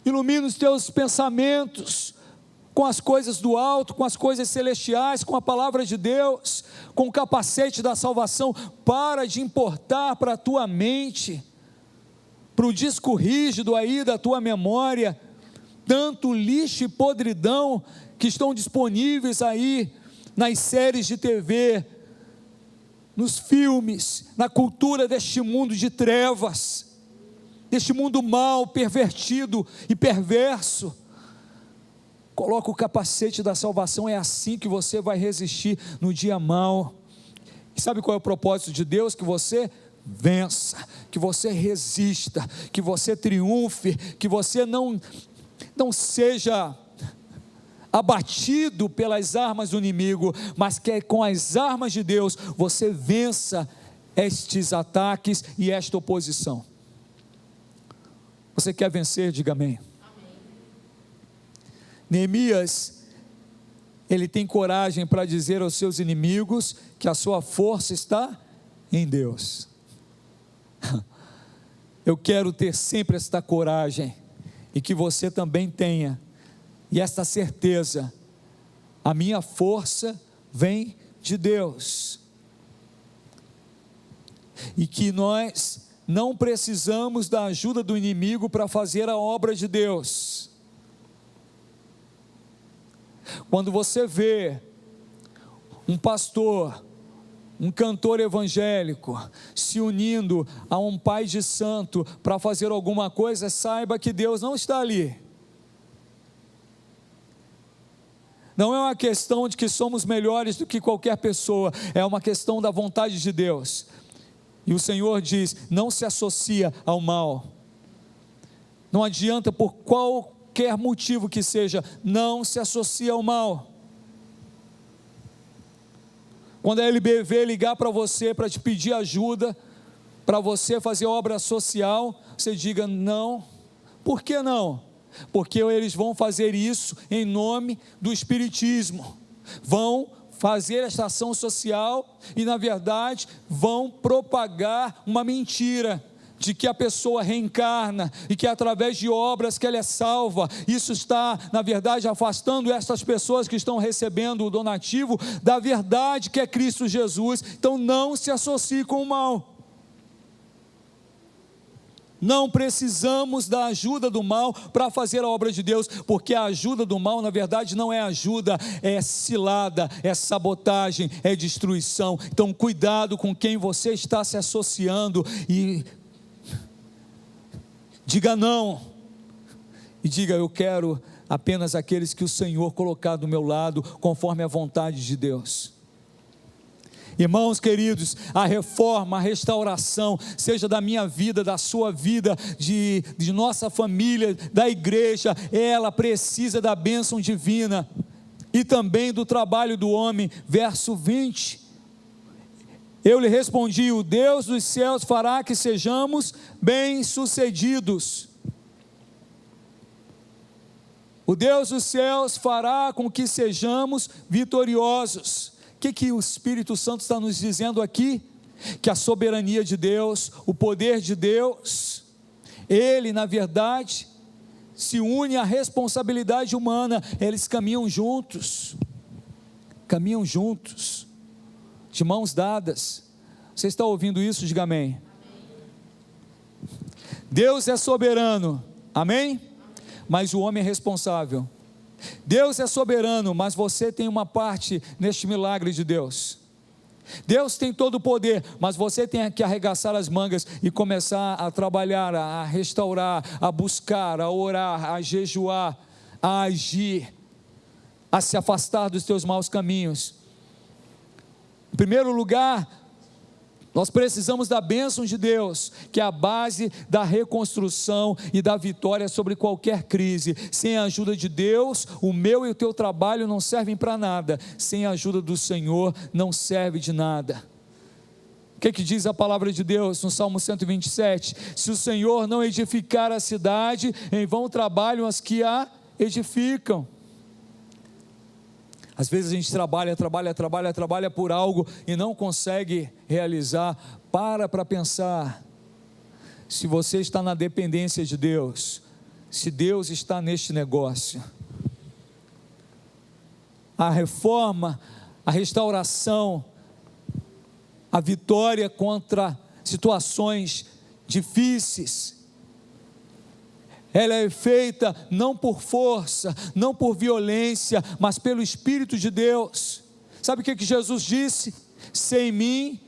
Ilumina os teus pensamentos com as coisas do alto, com as coisas celestiais, com a palavra de Deus, com o capacete da salvação. Para de importar para a tua mente, para o disco rígido aí da tua memória, tanto lixo e podridão que estão disponíveis aí nas séries de TV, nos filmes, na cultura deste mundo de trevas, deste mundo mau, pervertido e perverso. Coloca o capacete da salvação, é assim que você vai resistir no dia mau. E sabe qual é o propósito de Deus? Que você vença, que você resista, que você triunfe, que você não seja abatido pelas armas do inimigo, mas que com as armas de Deus você vença estes ataques e esta oposição. Você quer vencer? Diga amém. Neemias, ele tem coragem para dizer aos seus inimigos que a sua força está em Deus. Eu quero ter sempre esta coragem, e que você também tenha, e esta certeza: a minha força vem de Deus, e que nós não precisamos da ajuda do inimigo para fazer a obra de Deus. Quando você vê um pastor, um cantor evangélico se unindo a um pai de santo para fazer alguma coisa, saiba que Deus não está ali. Não é uma questão de que somos melhores do que qualquer pessoa, é uma questão da vontade de Deus. E o Senhor diz: não se associa ao mal. Não adianta, por qualquer motivo que seja, não se associa ao mal. Quando a LBV ligar para você para te pedir ajuda, para você fazer obra social, você diga não. Por que não? Porque eles vão fazer isso em nome do Espiritismo, vão fazer esta ação social e, na verdade, vão propagar uma mentira de que a pessoa reencarna e que através de obras que ela é salva. Isso está, na verdade, afastando essas pessoas que estão recebendo o donativo da verdade que é Cristo Jesus. Então não se associe com o mal. Não precisamos da ajuda do mal para fazer a obra de Deus, porque a ajuda do mal, na verdade, não é ajuda, é cilada, é sabotagem, é destruição. Então cuidado com quem você está se associando e diga não, e diga: eu quero apenas aqueles que o Senhor colocar do meu lado, conforme a vontade de Deus. Irmãos queridos, a reforma, a restauração, seja da minha vida, da sua vida, de nossa família, da igreja, ela precisa da bênção divina, e também do trabalho do homem. Verso 20, eu lhe respondi: o Deus dos céus fará que sejamos bem-sucedidos. O Deus dos céus fará com que sejamos vitoriosos. O que o Espírito Santo está nos dizendo aqui? Que a soberania de Deus, o poder de Deus, ele, na verdade, se une à responsabilidade humana. Eles caminham juntos, de mãos dadas. Você está ouvindo isso? Diga amém. Deus é soberano, amém? Mas o homem é responsável. Deus é soberano, mas você tem uma parte neste milagre de Deus. Deus tem todo o poder, mas você tem que arregaçar as mangas e começar a trabalhar, a restaurar, a buscar, a orar, a jejuar, a agir, a se afastar dos teus maus caminhos. Em primeiro lugar, nós precisamos da bênção de Deus, que é a base da reconstrução e da vitória sobre qualquer crise. Sem a ajuda de Deus, o meu e o teu trabalho não servem para nada. Sem a ajuda do Senhor, não serve de nada. O que diz a palavra de Deus no Salmo 127? Se o Senhor não edificar a cidade, em vão trabalham as que a edificam. Às vezes a gente trabalha por algo e não consegue realizar. Para pensar, se você está na dependência de Deus, se Deus está neste negócio. A reforma, a restauração, a vitória contra situações difíceis, ela é feita não por força, não por violência, mas pelo Espírito de Deus. Sabe o que Jesus disse? Sem mim,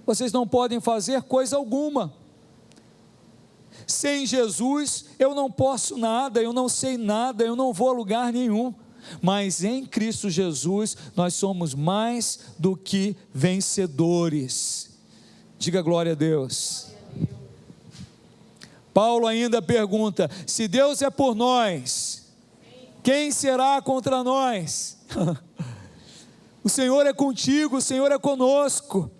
vocês não podem fazer coisa alguma. Sem Jesus, eu não posso nada, eu não sei nada, eu não vou a lugar nenhum. Mas em Cristo Jesus, nós somos mais do que vencedores. Diga glória a Deus. Paulo ainda pergunta: se Deus é por nós, Quem será contra nós? O Senhor é contigo, o Senhor é conosco.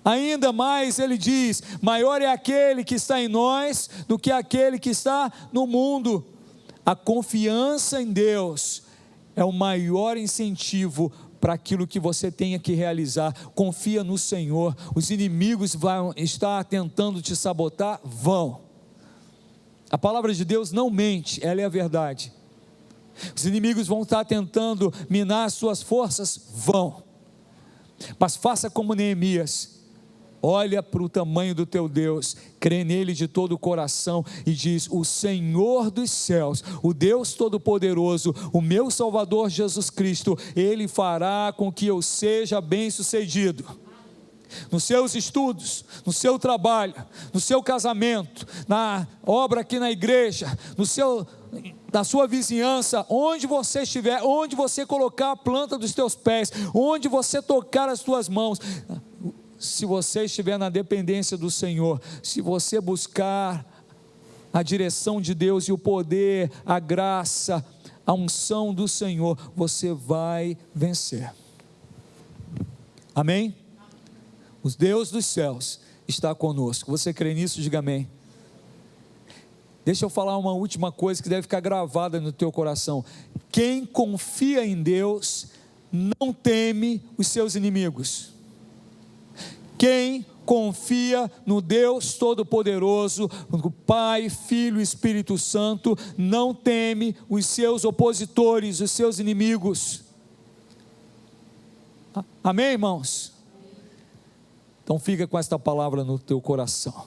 Ainda mais ele diz: maior é aquele que está em nós do que aquele que está no mundo. A confiança em Deus é o maior incentivo para aquilo que você tenha que realizar. Confia no Senhor. Os inimigos vão estar tentando te sabotar? Vão. A palavra de Deus não mente, ela é a verdade. Os inimigos vão estar tentando minar as suas forças? Vão. Mas faça como Neemias. Olha para o tamanho do teu Deus, crê nele de todo o coração e diz: o Senhor dos céus, o Deus Todo-Poderoso, o meu Salvador Jesus Cristo, Ele fará com que eu seja bem-sucedido. Nos seus estudos, no seu trabalho, no seu casamento, na obra aqui na igreja, na sua vizinhança, onde você estiver, onde você colocar a planta dos teus pés, onde você tocar as tuas mãos, se você estiver na dependência do Senhor, se você buscar a direção de Deus e o poder, a graça, a unção do Senhor, você vai vencer. Amém? O Deus dos céus está conosco. Você crê nisso? Diga amém. Deixa eu falar uma última coisa que deve ficar gravada no teu coração. Quem confia em Deus não teme os seus inimigos. Quem confia no Deus Todo-Poderoso, no Pai, Filho e Espírito Santo, não teme os seus opositores, os seus inimigos. Amém, irmãos? Então fica com esta palavra no teu coração.